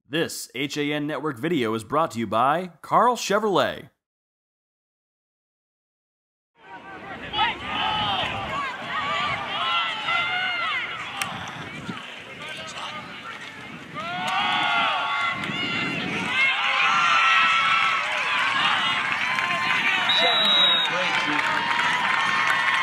This HAN Network video is brought to you by Carl Chevrolet.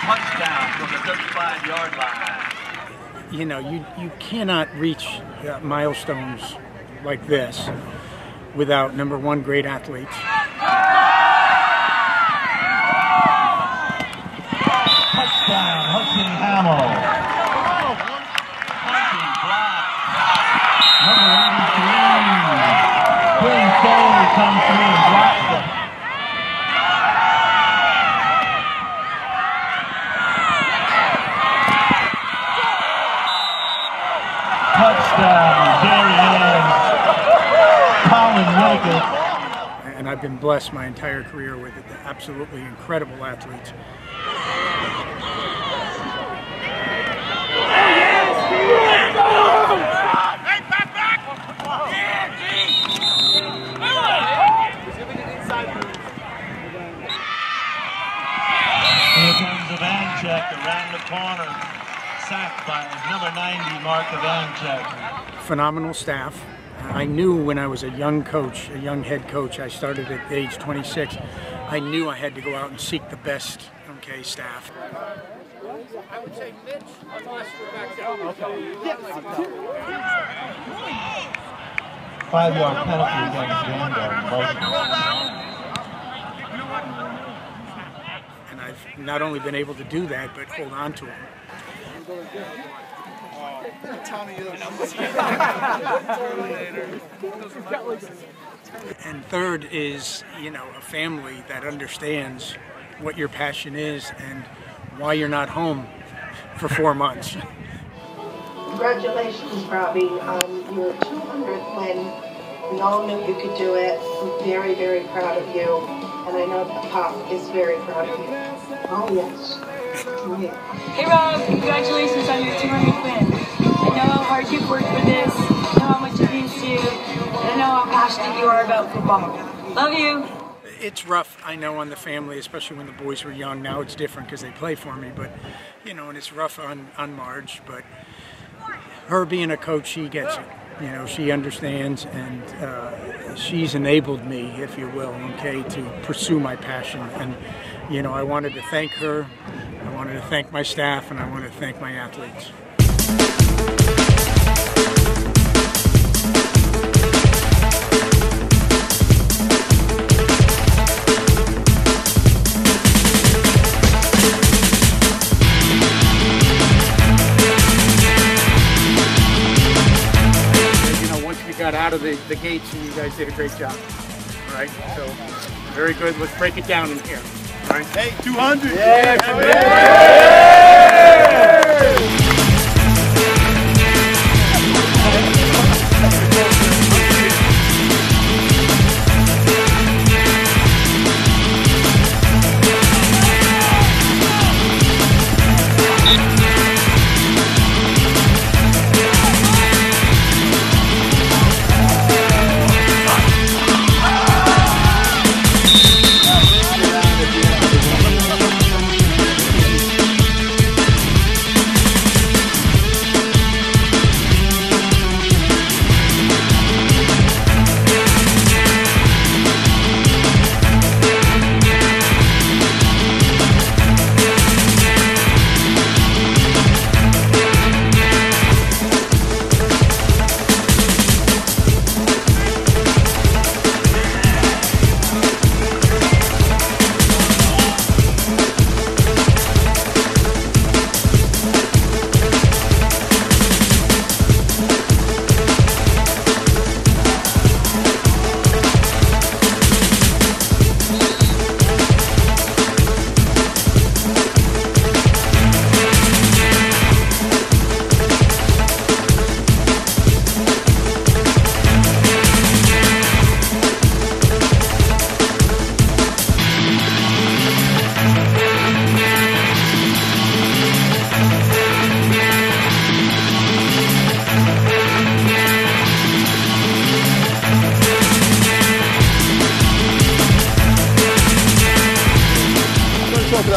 Touchdown from the 35-yard line. You know, you cannot reach milestones like this without, number one, great athletes. Touchdown, Hudson Hamill. Punching block. Number 83. Quinn Foley comes through and blocks it. Touchdown, Darien. And I've been blessed my entire career with absolutely incredible athletes. Here comes Ivanchek around the corner, sacked by number 90, Mark Ivanchek. Phenomenal staff. I knew when I was a young coach, a young head coach, I started at age 26, I knew I had to go out and seek the best, staff. I would say Mitch, unless we're back down. Okay. 5-yard penalty against Vanguard. And I've not only been able to do that, but hold on to them. And third is, a family that understands what your passion is and why you're not home for 4 months. Congratulations, Robbie, on your 200th win. We all knew you could do it. I'm very, very proud of you. And I know that Pop is very proud of you. Oh, yes. Oh, yeah. Hey, Rob, congratulations on your 200th win. I know how hard you've worked for this. I know how much it means to you. And I know how passionate you are about football. Love you. It's rough, I know, on the family, especially when the boys were young. Now it's different because they play for me, but, and it's rough on Marge, but her being a coach, she gets it. She understands, and she's enabled me, if you will, to pursue my passion. And, I wanted to thank her, I wanted to thank my staff, and I wanted to thank my athletes. Got out of the gates, and you guys did a great job. All right, so very good. Let's break it down in here. All right, hey, 200. Yeah.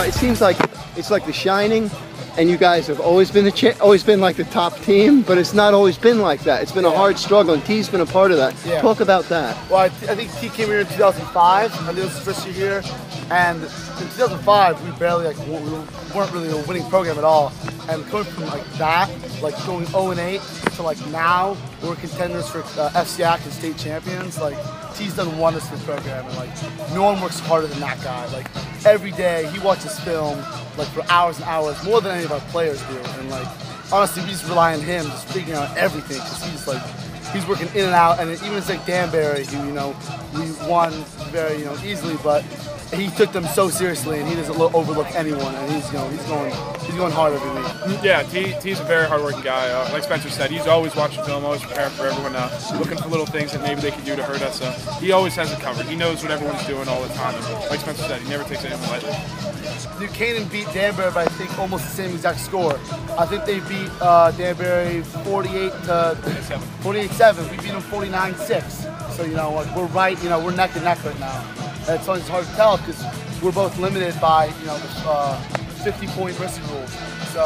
it seems like it's like The Shining, and you guys have always been like the top team, but it's not always been like that. It's been a hard struggle, and T's been a part of that. Yeah. Talk about that. Well, I think T came here in 2005. I think it was his first year here, and in 2005 we barely we weren't really a winning program at all. And coming from like that, like going 0-8 to like now we're contenders for FCAC and state champions. Like T's done wonders for the program, and like no one works harder than that guy. Like every day he watches film like for hours and hours, more than any of our players do. And like honestly, we just rely on him, just figuring out everything, because he's working in and out. And even it's like Danbury, who we won very easily, but he took them so seriously, and he doesn't overlook anyone, and he's going hard every week. Yeah, T's a very hardworking guy. Like Spencer said, he's always watching film, always preparing for everyone, looking for little things that maybe they can do to hurt us. He always has it covered. He knows what everyone's doing all the time. And like Spencer said, he never takes anything lightly. New Canaan beat Danbury by I think almost the same exact score. I think they beat Danbury 48-7. We beat them 49-6. So like we're right. We're neck and neck right now. And it's always hard to tell because we're both limited by the 50-point risk rule. So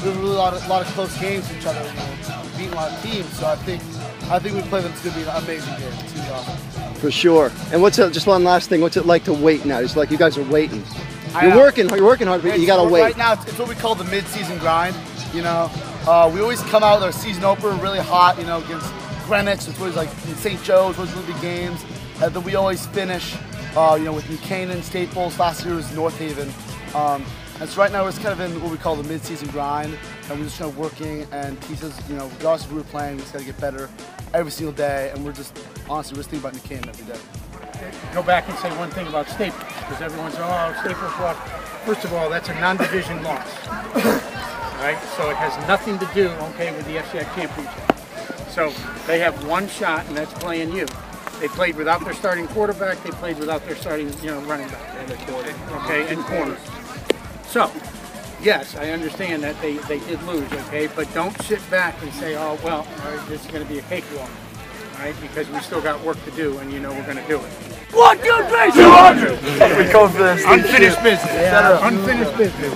there's really a lot of close games with each other. Beating a lot of teams. So I think we play them. It's going to be an amazing game. It's going to be awesome. For sure. And just one last thing, what's it like to wait now? It's like you guys are waiting. You're working hard, but you got to wait. Right now, it's what we call the mid-season grind. We always come out with our season opener really hot, against Greenwich. It's always like in St. Joe's, always really big games. And then we always finish, with New Canaan, Staples. Last year was North Haven. And so right now we're just kind of in what we call the mid-season grind, and we're just kind of working. And he says, regardless of who we're playing, we just got to get better every single day. And we're just honestly, we're just thinking about New Canaan every day. Go back and say one thing about Staples, because everyone's Staples lost. First of all, that's a non-division loss, right? So it has nothing to do, with the FCAC championship. So they have one shot, and that's playing you. They played without their starting quarterback. They played without their starting, running back and the corner. And corner. So, yes, I understand that they did lose. But don't sit back and say, oh well, this is going to be a cakewalk. Right? Because we still got work to do, and we're going to do it. 1, 2, 3, 200! We come for this. Unfinished business. Yeah. Unfinished business.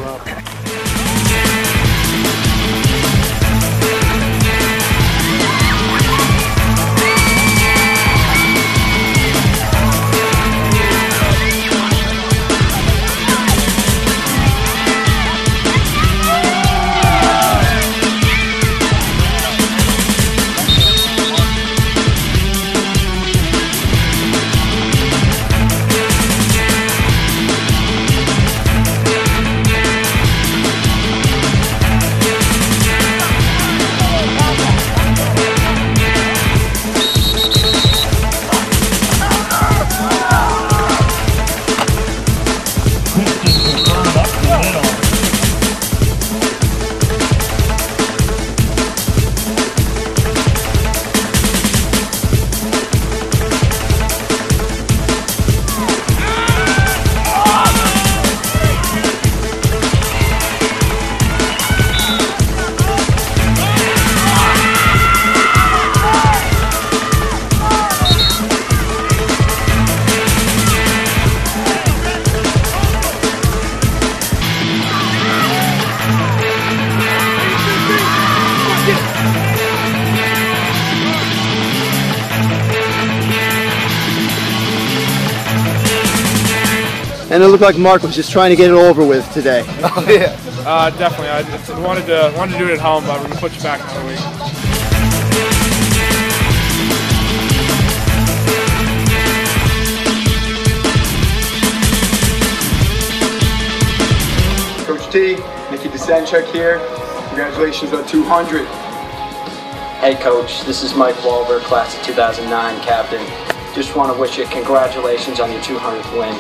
And it looked like Mark was just trying to get it over with today. Oh yeah. Definitely. I wanted to do it at home, but we're gonna put you back another week. Coach T, Nicky DeSanchek here. Congratulations on 200. Hey Coach, this is Mike Walber, class of 2009 captain. Just want to wish you congratulations on your 200th win.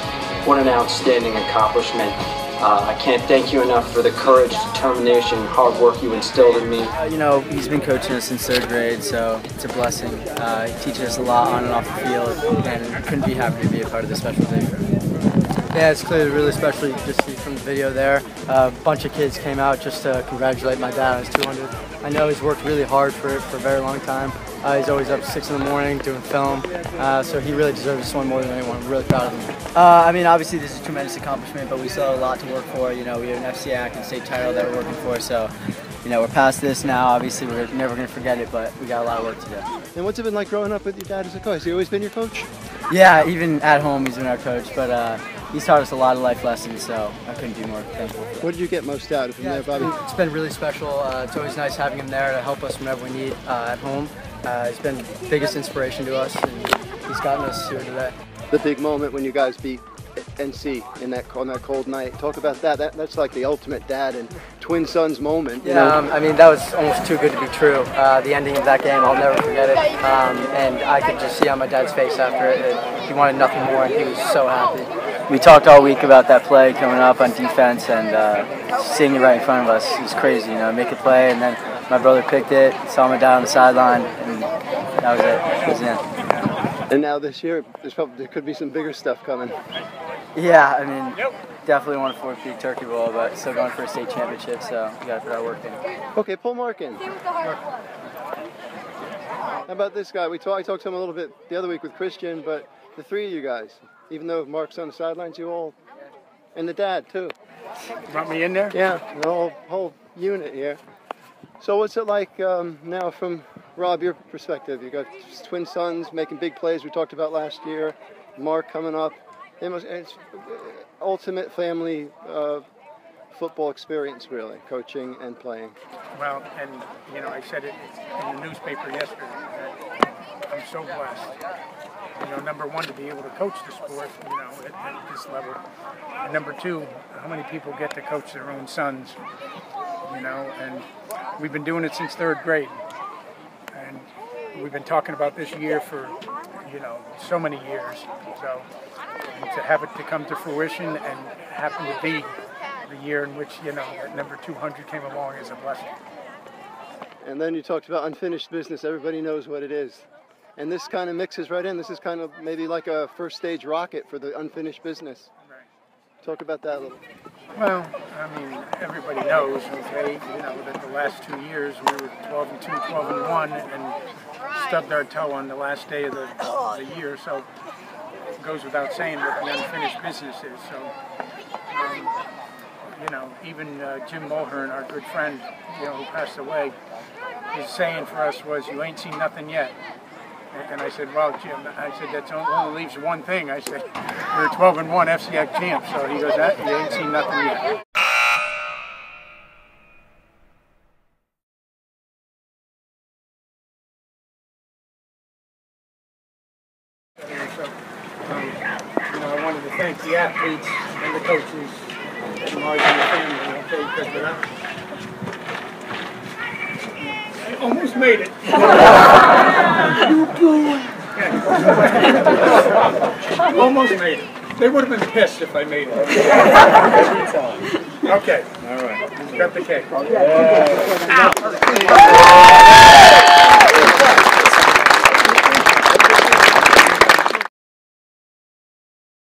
What an outstanding accomplishment. I can't thank you enough for the courage, determination, hard work you instilled in me. He's been coaching us since 3rd grade, so it's a blessing. He teaches us a lot on and off the field, and couldn't be happy to be a part of this special day for him. Yeah, it's clearly really special. You can just see from the video there. A bunch of kids came out just to congratulate my dad on his 200. I know he's worked really hard for a very long time. He's always up 6 in the morning doing film, so he really deserves this one more than anyone. I'm really proud of him. I mean, obviously this is a tremendous accomplishment, but we still have a lot to work for. You know, we have an FCAC and state title that we're working for, so you know, we're past this now. Obviously, we're never going to forget it, but we got a lot of work to do. And what's it been like growing up with your dad as a coach? Has he always been your coach? Yeah, even at home, he's been our coach, but he's taught us a lot of life lessons, so I couldn't be more thankful. What did you get most out of him there, Bobby? It's been really special. It's always nice having him there to help us whenever we need at home. He's been the biggest inspiration to us, and he's gotten us here today. The big moment when you guys beat NC on that cold night. Talk about that. That's like the ultimate dad and twin sons moment. You know? I mean, that was almost too good to be true. The ending of that game, I'll never forget it. And I could just see on my dad's face after it that he wanted nothing more, and he was so happy. We talked all week about that play coming up on defense, and seeing it right in front of us was crazy. You know, make a play, and then my brother picked it, saw my dad on the sideline, and that was it. That was the end. And now this year, there could be some bigger stuff coming. Yeah, I mean, definitely want a 4th Peak Turkey Bowl, but still going for a state championship, so we got to put our work in. Okay, pull Mark in. How about this guy? I talked to him a little bit the other week with Christian, but the 3 of you guys, even though Mark's on the sidelines, you all, and the dad too. Want me in there? Yeah, the whole unit here. So what's it like now from, Rob, your perspective? You got twin sons making big plays we talked about last year, Mark coming up. It's ultimate family football experience, really, coaching and playing. Well, and you know, I said it in the newspaper yesterday that I'm so blessed. You know, number one, to be able to coach the sport, you know, at this level. And number two, how many people get to coach their own sons, you know, and we've been doing it since 3rd grade. And we've been talking about this year for, you know, so many years. So to have it to come to fruition and happen to be the year in which, you know, that number 200 came along is a blessing. And then you talked about unfinished business. Everybody knows what it is. And this kind of mixes right in. This is kind of maybe like a first stage rocket for the unfinished business. Right. Talk about that a little. Well, I mean, everybody knows, okay, you know, that the last 2 years we were 12-2, 12-1, and stubbed our toe on the last day of the year. So it goes without saying what the unfinished business is. So, you know, even Jim Mulhern, our good friend, you know, who passed away, his saying for us was, "You ain't seen nothing yet." And I said, "Well, Jim," I said, "that only leaves one thing." I said, "We're 12-1 FCAC champs." So he goes, "That you ain't seen nothing yet." So, you know, I wanted to thank the athletes and the coaches and Marge and the family, okay, because without, I almost made it. Almost made it. They would have been pissed if I made it. Okay. All right. Got the cake. Yeah. Ow.